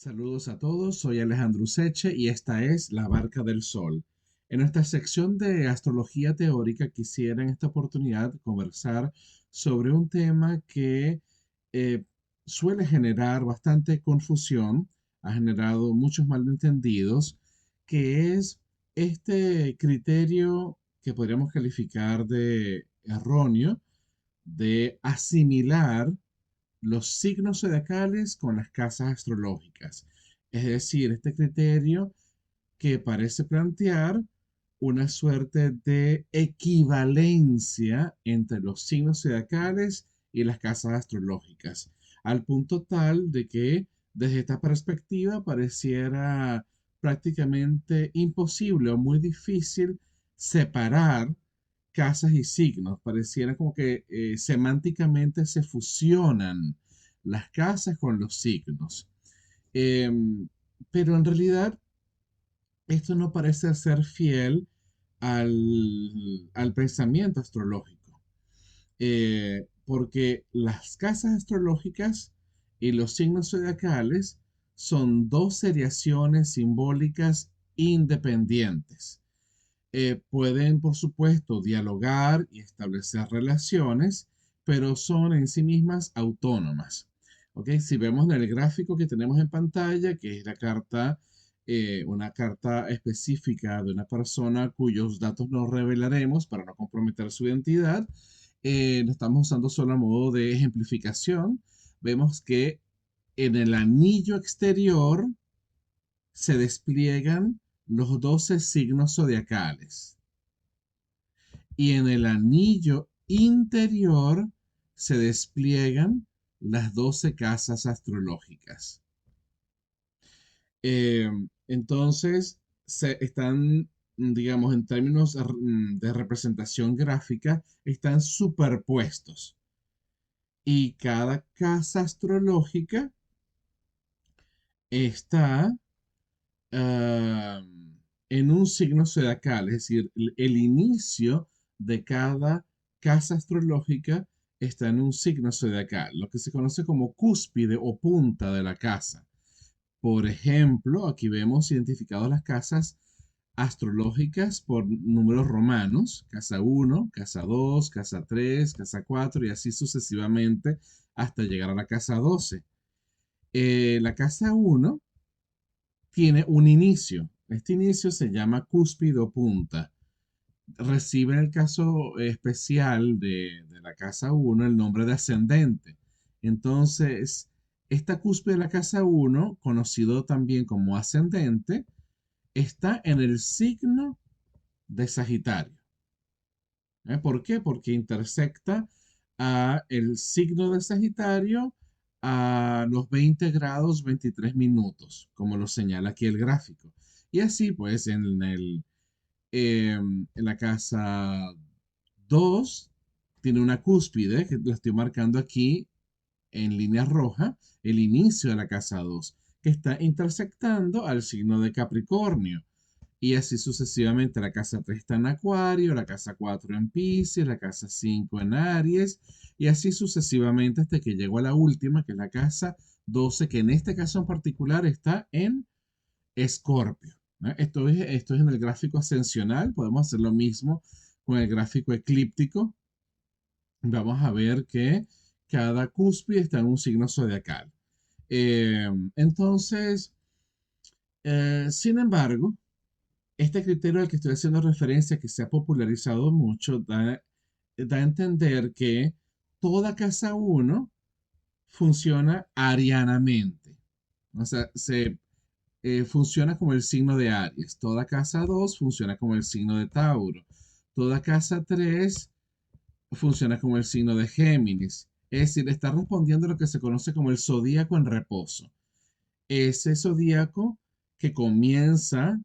Saludos a todos, soy Alejandro Seche y esta es La Barca del Sol. En nuestra sección de astrología teórica quisiera en esta oportunidad conversar sobre un tema que eh, suele generar bastante confusión, ha generado muchos malentendidos, que es este criterio que podríamos calificar de erróneo de asimilar los signos zodiacales con las casas astrológicas. Es decir, este criterio que parece plantear una suerte de equivalencia entre los signos zodiacales y las casas astrológicas, al punto tal de que desde esta perspectiva pareciera prácticamente imposible o muy difícil separar casas y signos. Pareciera como que semánticamente se fusionan las casas con los signos. Em, pero en realidad esto no parece ser fiel al pensamiento astrológico, porque las casas astrológicas y los signos zodiacales son dos seriaciones simbólicas independientes. Pueden, por supuesto, dialogar y establecer relaciones, pero son en sí mismas autónomas. ¿Ok? Si vemos en el gráfico que tenemos en pantalla, que es la carta, una carta específica de una persona cuyos datos no revelaremos para no comprometer su identidad, lo estamos usando solo a modo de ejemplificación. Vemos que en el anillo exterior se despliegan los 12 signos zodiacales y en el anillo interior se despliegan las 12 casas astrológicas. Eh, entonces, se están, digamos, en términos de representación gráfica, están superpuestos. Y cada casa astrológica está ah, en un signo zodiacal, es decir, el inicio de cada casa astrológica está en un signo zodiacal, lo que se conoce como cúspide o punta de la casa. Por ejemplo, aquí vemos identificadas las casas astrológicas por números romanos, casa uno, casa 2, casa 3, casa 4 y así sucesivamente hasta llegar a la casa 12. La casa uno tiene un inicio. Este inicio se llama cúspide o punta. Recibe en el caso especial de la casa uno el nombre de ascendente. Entonces, esta cúspide de la casa uno, conocido también como ascendente, está en el signo de Sagitario. ¿Por qué? Porque intersecta a el signo de Sagitario a los 20 grados 23 minutos, como lo señala aquí el gráfico. Y así, pues, en la casa 2 tiene una cúspide, que la estoy marcando aquí en línea roja, el inicio de la casa 2 que está intersectando al signo de Capricornio. Y así sucesivamente, la casa 3 está en Acuario, la casa 4 en Piscis, la casa 5 en Aries, y así sucesivamente hasta que llego a la última, que es la casa 12 que en este caso en particular está en Escorpio. ¿No? Esto es en el gráfico ascensional, podemos hacer lo mismo con el gráfico eclíptico. Vamos a ver que cada cúspide está en un signo zodiacal. Entonces, sin embargo, este criterio al que estoy haciendo referencia, que se ha popularizado mucho, da a entender que toda casa uno funciona arianamente. O sea, funciona como el signo de Aries. Toda casa 2 funciona como el signo de Tauro. Toda casa 3 funciona como el signo de Géminis. Es decir, está respondiendo a lo que se conoce como el zodíaco en reposo. Ese zodíaco que comienza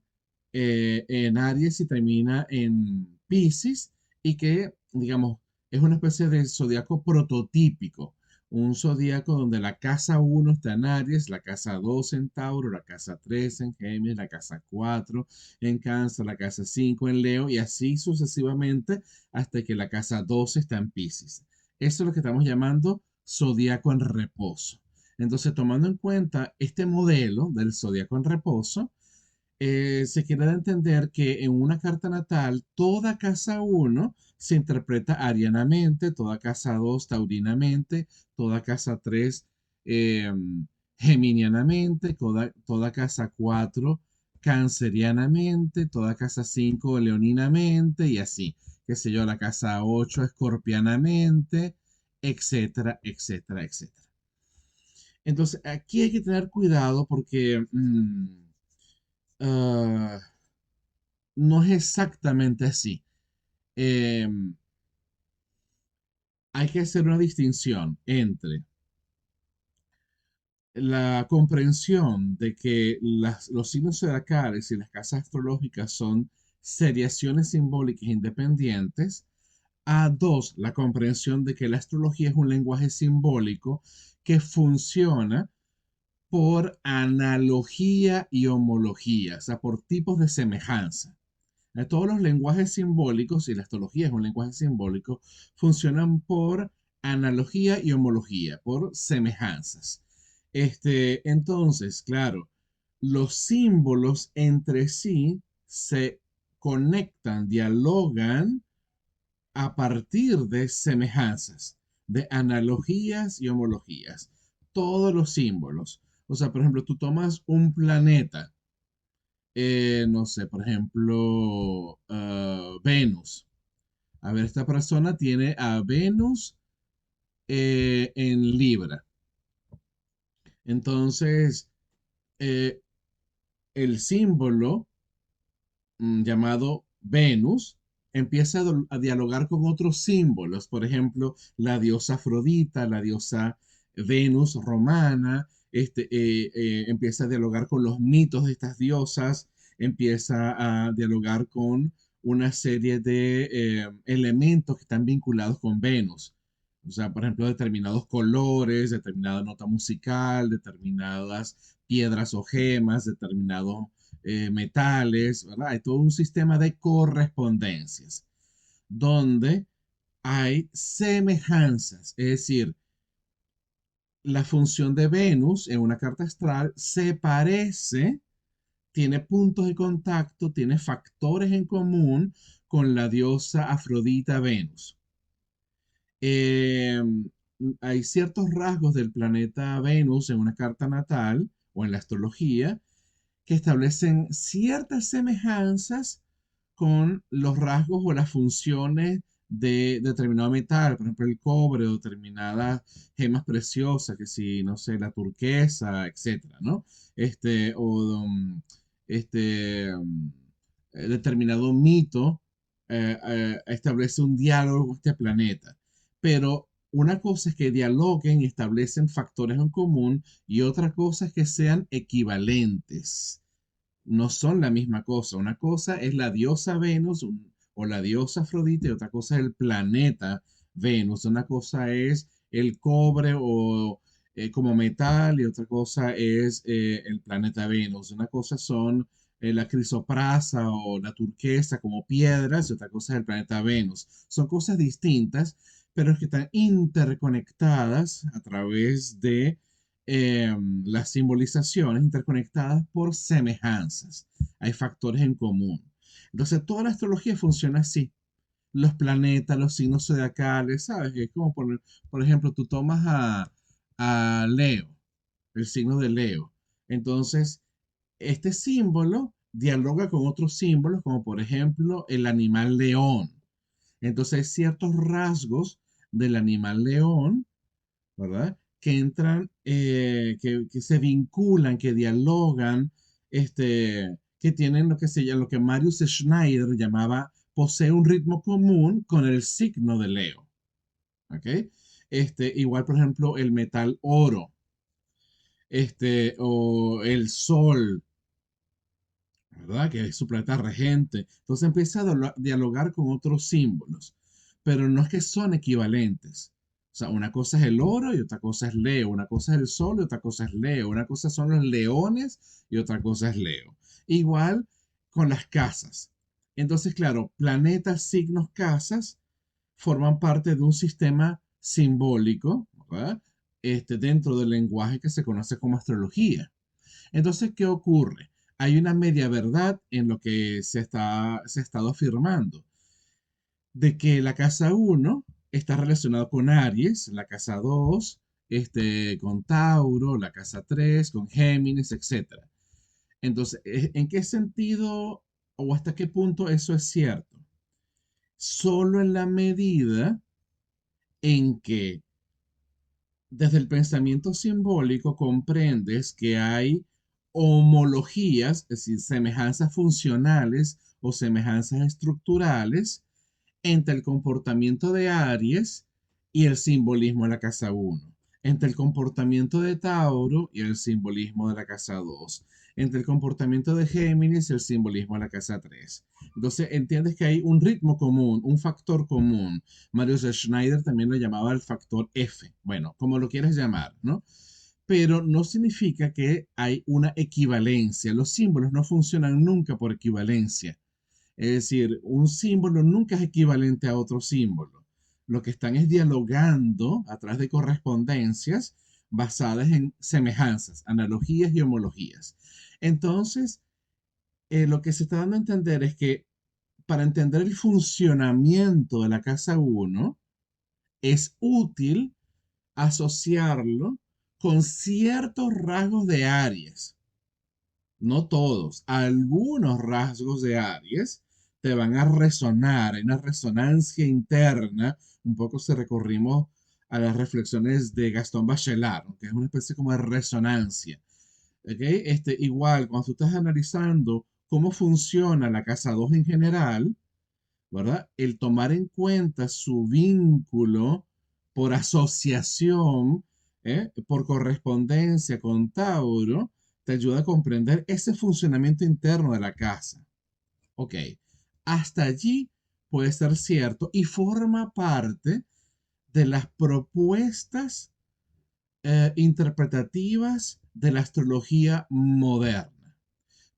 en Aries y termina en Piscis y que, digamos, es una especie de zodiaco prototípico. Un zodiaco donde la casa uno está en Aries, la casa 2 en Tauro, la casa 3 en Géminis, la casa 4 en Cáncer, la casa 5 en Leo y así sucesivamente hasta que la casa 12 está en Piscis. Eso es lo que estamos llamando zodiaco en reposo. Entonces, tomando en cuenta este modelo del zodiaco en reposo, se quiere entender que en una carta natal, toda casa uno se interpreta arianamente, toda casa 2 taurinamente, toda casa 3 eh, geminianamente, toda casa 4 cancerianamente, toda casa 5 leoninamente y así, qué sé yo, la casa 8 escorpianamente, etcétera, etcétera, etcétera. Entonces, aquí hay que tener cuidado porque ah, no es exactamente así. Eh, Hay que hacer una distinción entre la comprensión de que los signos zodiacales y las casas astrológicas son seriaciones simbólicas independientes. A dos, la comprensión de que la astrología es un lenguaje simbólico que funciona por analogía y homología, o sea, por tipos de semejanza. Todos los lenguajes simbólicos, y la astrología es un lenguaje simbólico, funcionan por analogía y homología, por semejanzas. Entonces, claro, los símbolos entre sí se conectan, dialogan a partir de semejanzas, de analogías y homologías. Todos los símbolos. O sea, por ejemplo, tú tomas un planeta, no sé, por ejemplo, Venus. A ver, esta persona tiene a Venus en Libra. Entonces, eh, el símbolo llamado Venus empieza a dialogar con otros símbolos, por ejemplo, la diosa Afrodita, la diosa Venus romana, empieza a dialogar con los mitos de estas diosas, empieza a dialogar con una serie de elementos que están vinculados con Venus. O sea, por ejemplo, determinados colores, determinada nota musical, determinadas piedras o gemas, determinados metales, ¿verdad? Hay todo un sistema de correspondencias donde hay semejanzas, es decir, la función de Venus en una carta astral se parece, tiene puntos de contacto, tiene factores en común con la diosa Afrodita Venus. Eh, Hay ciertos rasgos del planeta Venus en una carta natal o en la astrología que establecen ciertas semejanzas con los rasgos o las funciones de determinado metal, por ejemplo el cobre o determinadas gemas preciosas, que si, no sé, la turquesa, etcétera, ¿no? Este, um, Determinado mito establece un diálogo con este planeta. Pero una cosa es que dialoguen y establecen factores en común y otra cosa es que sean equivalentes. No son la misma cosa. Una cosa es la diosa Venus o la diosa Afrodita y otra cosa es el planeta Venus. Una cosa es el cobre o como metal y otra cosa es el planeta Venus. Una cosa son la crisoprasa o la turquesa como piedras y otra cosa es el planeta Venus. Son cosas distintas, pero es que están interconectadas a través de las simbolizaciones interconectadas por semejanzas. Hay factores en común. Entonces, toda la astrología funciona así. Los planetas, los signos zodiacales, ¿sabes? Es como por ejemplo, tú tomas a Leo, el signo de Leo. Entonces, este símbolo dialoga con otros símbolos, como por ejemplo el animal león. Entonces, hay ciertos rasgos del animal león, ¿verdad? Que entran, que se vinculan, que dialogan, que tienen lo que Marius Schneider llamaba, posee un ritmo común con el signo de Leo, ¿ok? Igual, por ejemplo, el metal oro, o el sol, ¿verdad? Que es su planeta regente. Entonces empieza a dialogar con otros símbolos, pero no es que son equivalentes. O sea, una cosa es el oro y otra cosa es Leo, una cosa es el sol y otra cosa es Leo, una cosa son los leones y otra cosa es Leo. Igual con las casas. Entonces, claro, planetas, signos, casas forman parte de un sistema simbólico, ¿verdad? dentro del lenguaje que se conoce como astrología. Entonces, ¿qué ocurre? Hay una media verdad en lo que se ha estado afirmando, de que la casa uno está relacionada con Aries, la casa 2 con Tauro, la casa 3 con Géminis, etcétera. Entonces, ¿en qué sentido o hasta qué punto eso es cierto? Solo en la medida en que desde el pensamiento simbólico comprendes que hay homologías, es decir, semejanzas funcionales o semejanzas estructurales entre el comportamiento de Aries y el simbolismo de la casa uno, entre el comportamiento de Tauro y el simbolismo de la casa 2, entre el comportamiento de Géminis y el simbolismo de la casa 3. Entonces entiendes que hay un ritmo común, un factor común. Marius Schneider también lo llamaba el factor F, bueno, como lo quieras llamar, ¿no? Pero no significa que hay una equivalencia. Los símbolos no funcionan nunca por equivalencia. Es decir, un símbolo nunca es equivalente a otro símbolo. Lo que están es dialogando a través de correspondencias basadas en semejanzas, analogías y homologías. Entonces, lo que se está dando a entender es que para entender el funcionamiento de la casa uno es útil asociarlo con ciertos rasgos de Aries. No todos, algunos rasgos de Aries te van a resonar, en una resonancia interna, un poco si recorrimos a las reflexiones de Gastón Bachelard, ¿no? Que es una especie como de resonancia. ¿Ok? Igual, cuando tú estás analizando cómo funciona la casa 2 en general, ¿verdad? El tomar en cuenta su vínculo por asociación, por correspondencia con Tauro, te ayuda a comprender ese funcionamiento interno de la casa. Ok, hasta allí puede ser cierto y forma parte de las propuestas interpretativas de la astrología moderna.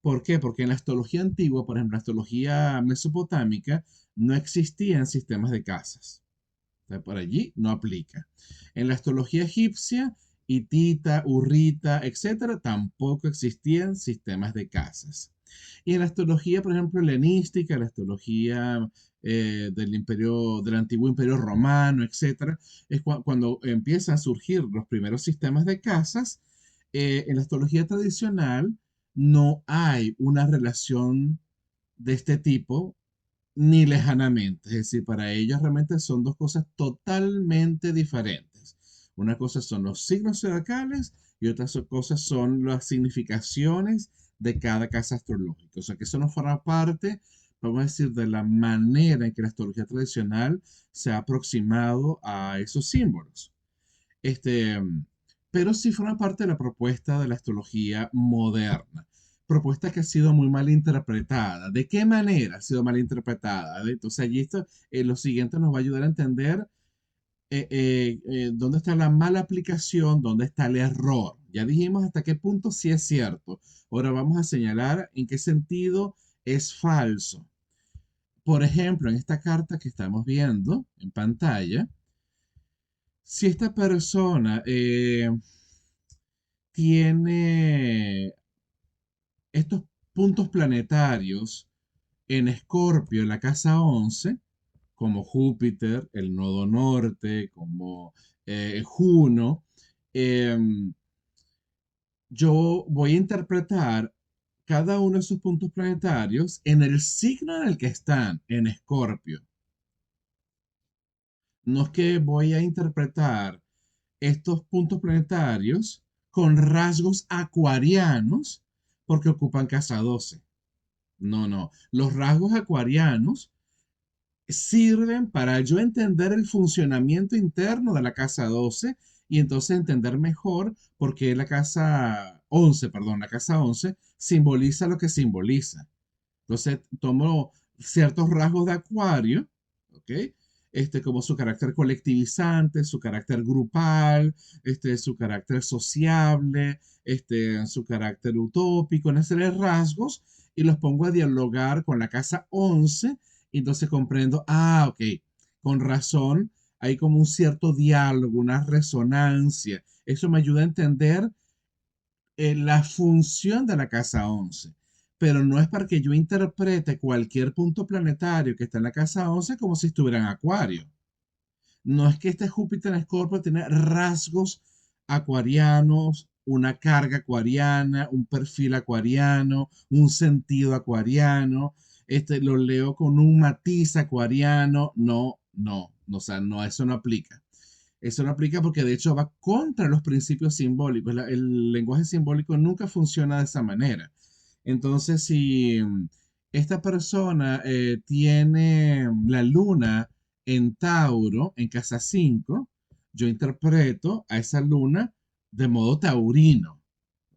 ¿Por qué? Porque en la astrología antigua, por ejemplo, la astrología mesopotámica, no existían sistemas de casas. O sea, por allí no aplica. En la astrología egipcia, hitita, urrita, etcétera, tampoco existían sistemas de casas. Y en la astrología, por ejemplo, helenística, la astrología del imperio, del antiguo imperio romano, etcétera, es cuando empiezan a surgir los primeros sistemas de casas. En la astrología tradicional no hay una relación de este tipo ni lejanamente. Es decir, para ellos realmente son dos cosas totalmente diferentes. Una cosa son los signos zodiacales y otras cosas son las significaciones de cada casa astrológica. O sea, que eso no forma parte, vamos a decir, de la manera en que la astrología tradicional se ha aproximado a esos símbolos. Este, pero sí forma parte de la propuesta de la astrología moderna. Propuesta que ha sido muy mal interpretada. ¿De qué manera ha sido mal interpretada? Entonces, allí esto, lo siguiente nos va a ayudar a entender dónde está la mala aplicación, dónde está el error. Ya dijimos hasta qué punto sí es cierto. Ahora vamos a señalar en qué sentido es falso. Por ejemplo, en esta carta que estamos viendo en pantalla, si esta persona tiene estos puntos planetarios en Escorpio, en la casa 11, como Júpiter, el nodo norte, como Juno, em, yo voy a interpretar cada uno de esos puntos planetarios en el signo en el que están, en Escorpio. No es que voy a interpretar estos puntos planetarios con rasgos acuarianos porque ocupan casa 12. No, no. Los rasgos acuarianos sirven para yo entender el funcionamiento interno de la casa 12 y entonces entender mejor por qué la casa 11, perdón, la casa 11 simboliza lo que simboliza. Entonces tomo ciertos rasgos de Acuario, ¿ok? Como su carácter colectivizante, su carácter grupal, su carácter sociable, su carácter utópico, una serie de rasgos, y los pongo a dialogar con la casa 11, y entonces comprendo, ok, con razón, hay como un cierto diálogo, una resonancia. Eso me ayuda a entender la función de la casa 11, pero no es para que yo interprete cualquier punto planetario que está en la casa 11 como si estuviera en Acuario. No es que este Júpiter en Escorpio tiene rasgos acuarianos, una carga acuariana, un perfil acuariano, un sentido acuariano. Lo leo con un matiz acuariano. No, no, no, o sea, no, eso no aplica. Eso no aplica porque de hecho va contra los principios simbólicos. El lenguaje simbólico nunca funciona de esa manera. Entonces, si esta persona tiene la luna en Tauro, en casa 5, yo interpreto a esa luna de modo taurino.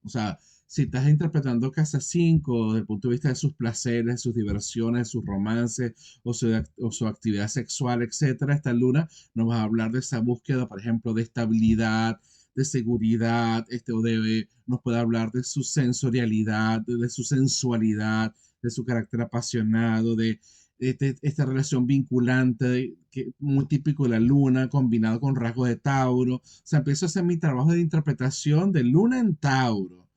O sea, si estás interpretando Casa 5 desde el punto de vista de sus placeres, sus diversiones, sus romances o su actividad sexual, etcétera, esta luna nos va a hablar de esa búsqueda, por ejemplo, de estabilidad, de seguridad, nos puede hablar de su sensorialidad, de su sensualidad, de su carácter apasionado, de esta relación vinculante muy típico de la luna, combinado con rasgos de Tauro. O sea, empiezo a hacer mi trabajo de interpretación de luna en Tauro,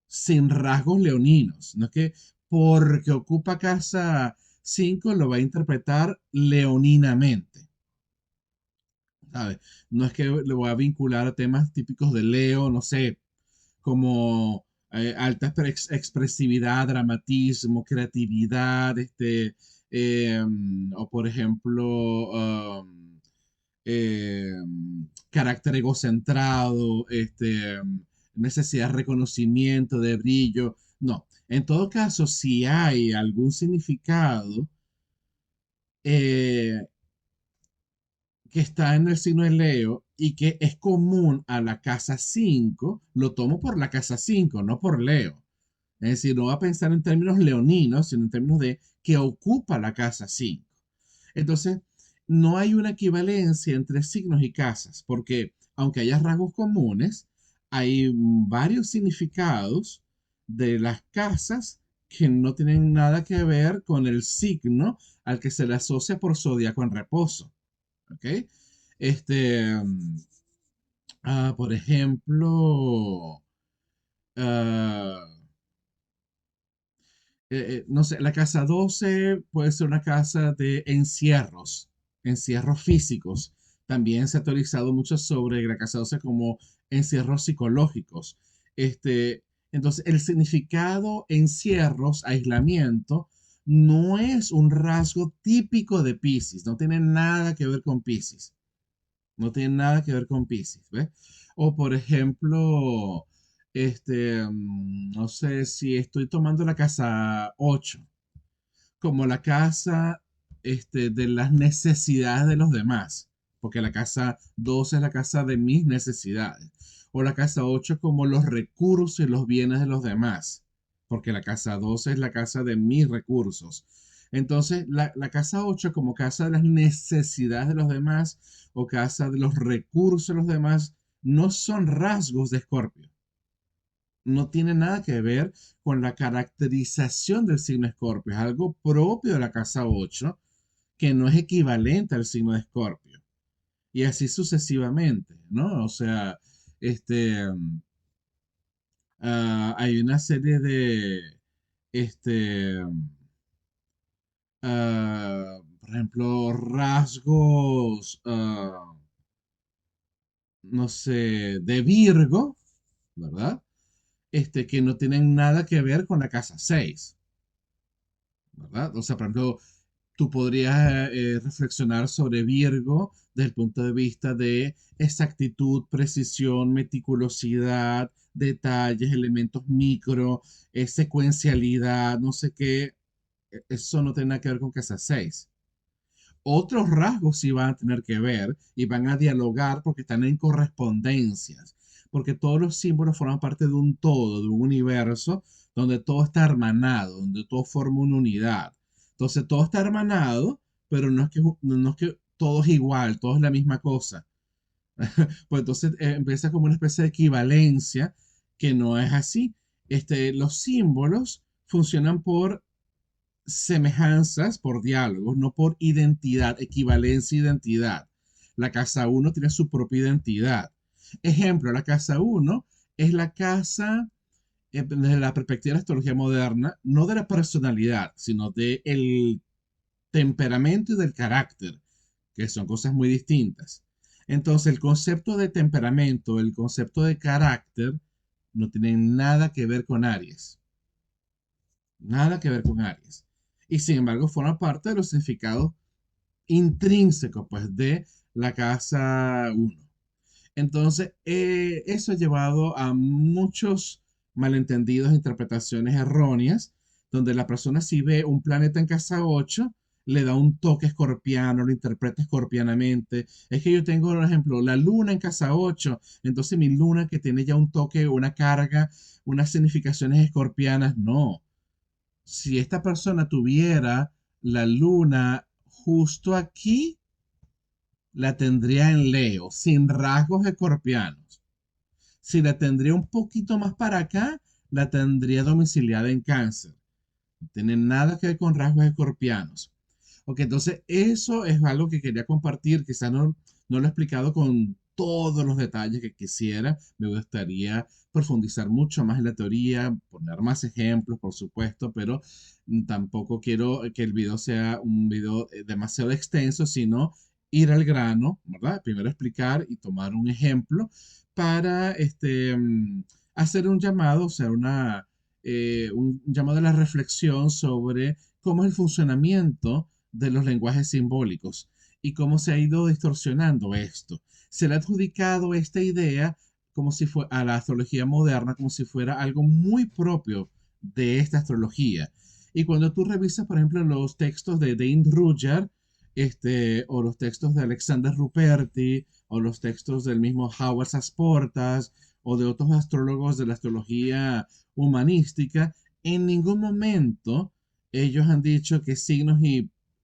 sin rasgos leoninos. No es que porque ocupa casa 5 lo va a interpretar leoninamente, ¿sabes? No es que le voy a vincular a temas típicos de Leo, no sé, como alta expresividad, dramatismo, creatividad, o por ejemplo, eh, carácter egocentrado, necesidad de reconocimiento, de brillo. No, en todo caso, si hay algún significado eh, que está en el signo de Leo y que es común a la casa 5, lo tomo por la casa 5, no por Leo. Es decir, no va a pensar en términos leoninos, sino en términos de que ocupa la casa 5. Entonces, no hay una equivalencia entre signos y casas, porque aunque haya rasgos comunes, hay varios significados de las casas que no tienen nada que ver con el signo al que se le asocia por zodiaco en reposo. ¿Ok? Este, por ejemplo, ah, no sé, la casa 12 puede ser una casa de encierros, encierros físicos. También se ha teorizado mucho sobre la casa 12 como encierros psicológicos. Este, entonces, el significado encierros, aislamiento, no es un rasgo típico de Piscis, no tiene nada que ver con Piscis. No tiene nada que ver con Piscis, ¿ves? O por ejemplo, no sé si estoy tomando la casa 8 como la casa de las necesidades de los demás, porque la casa 12 es la casa de mis necesidades, o la casa 8 como los recursos y los bienes de los demás, porque la casa 12 es la casa de mis recursos. Entonces, la casa 8 como casa de las necesidades de los demás o casa de los recursos de los demás no son rasgos de Escorpio, no tiene nada que ver con la caracterización del signo Escorpio. Es algo propio de la casa 8 que no es equivalente al signo de Escorpio. Y así sucesivamente, ¿no? O sea, este, hay una serie de, este, por ejemplo, rasgos, no sé, de Virgo, ¿verdad? Que no tienen nada que ver con la casa 6, ¿verdad? O sea, por ejemplo, tú podrías reflexionar sobre Virgo desde el punto de vista de exactitud, precisión, meticulosidad, detalles, elementos micro, secuencialidad, no sé qué. Eso no tiene nada que ver con casa 6. Otros rasgos sí van a tener que ver y van a dialogar porque están en correspondencias, porque todos los símbolos forman parte de un todo, de un universo donde todo está hermanado, donde todo forma una unidad. Entonces todo está hermanado, pero no es que todo es igual, todo es la misma cosa. Pues entonces empieza como una especie de equivalencia que no es así. Los símbolos funcionan por semejanzas, por diálogos, no por identidad, equivalencia, identidad. La casa uno tiene su propia identidad. Ejemplo, la casa uno es la casa desde la perspectiva de la astrología moderna, no de la personalidad, sino del temperamento y del carácter, que son cosas muy distintas. Entonces, el concepto de temperamento, el concepto de carácter, no tienen nada que ver con Aries. Nada que ver con Aries. Y sin embargo, forma parte de los significados intrínsecos, pues, de la casa uno. Entonces, eso ha llevado a muchos malentendidos, interpretaciones erróneas, donde la persona si ve un planeta en casa 8 le da un toque escorpiano, lo interpreta escorpianamente. Es que yo tengo, por ejemplo, la luna en casa 8, entonces mi luna que tiene ya un toque, una carga, unas significaciones escorpianas, no. Si esta persona tuviera la luna justo aquí, la tendría en Leo, sin rasgos escorpianos. Si la tendría un poquito más para acá, la tendría domiciliada en Cáncer. No tiene nada que ver con rasgos escorpianos. Ok, entonces eso es algo que quería compartir. Quizás no lo he explicado con todos los detalles que quisiera. Me gustaría profundizar mucho más en la teoría, poner más ejemplos, por supuesto, pero tampoco quiero que el video sea un video demasiado extenso, sino ir al grano, ¿verdad? Primero explicar y tomar un ejemplo para hacer un llamado, o sea, un llamado a la reflexión sobre cómo es el funcionamiento de los lenguajes simbólicos y cómo se ha ido distorsionando esto. Se le ha adjudicado esta idea como si fuera a la astrología moderna, como si fuera algo muy propio de esta astrología. Y cuando tú revisas, por ejemplo, los textos de Dane Rudhyar, o los textos de Alexander Ruperti, o los textos del mismo Howard Sasportas, o de otros astrólogos de la astrología humanística, en ningún momento ellos han dicho que signos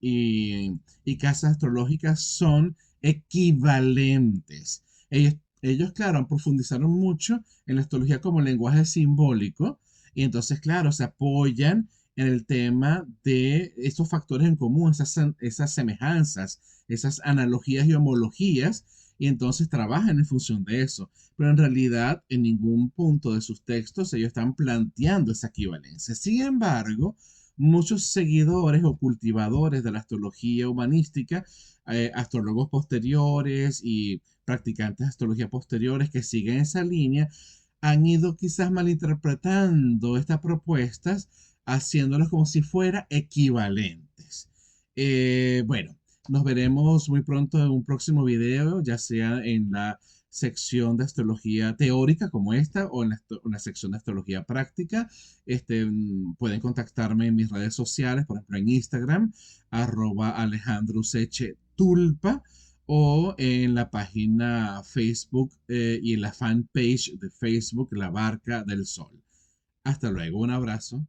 y casas astrológicas son equivalentes. Ellos, claro, profundizaron mucho en la astrología como lenguaje simbólico y entonces, claro, se apoyan en el tema de estos factores en común, esas semejanzas, esas analogías y homologías, y entonces trabajan en función de eso. Pero en realidad, en ningún punto de sus textos ellos están planteando esa equivalencia. Sin embargo, muchos seguidores o cultivadores de la astrología humanística, astrólogos posteriores y practicantes de astrología posteriores que siguen esa línea, han ido quizás malinterpretando estas propuestas, haciéndolas como si fueran equivalentes. Bueno, nos veremos muy pronto en un próximo video, ya sea en la sección de astrología teórica como esta o en la sección de astrología práctica. Pueden contactarme en mis redes sociales, por ejemplo en Instagram, @AlejandroSecheTulpa, o en la página Facebook y en la fanpage de Facebook, La Barca del Sol. Hasta luego, un abrazo.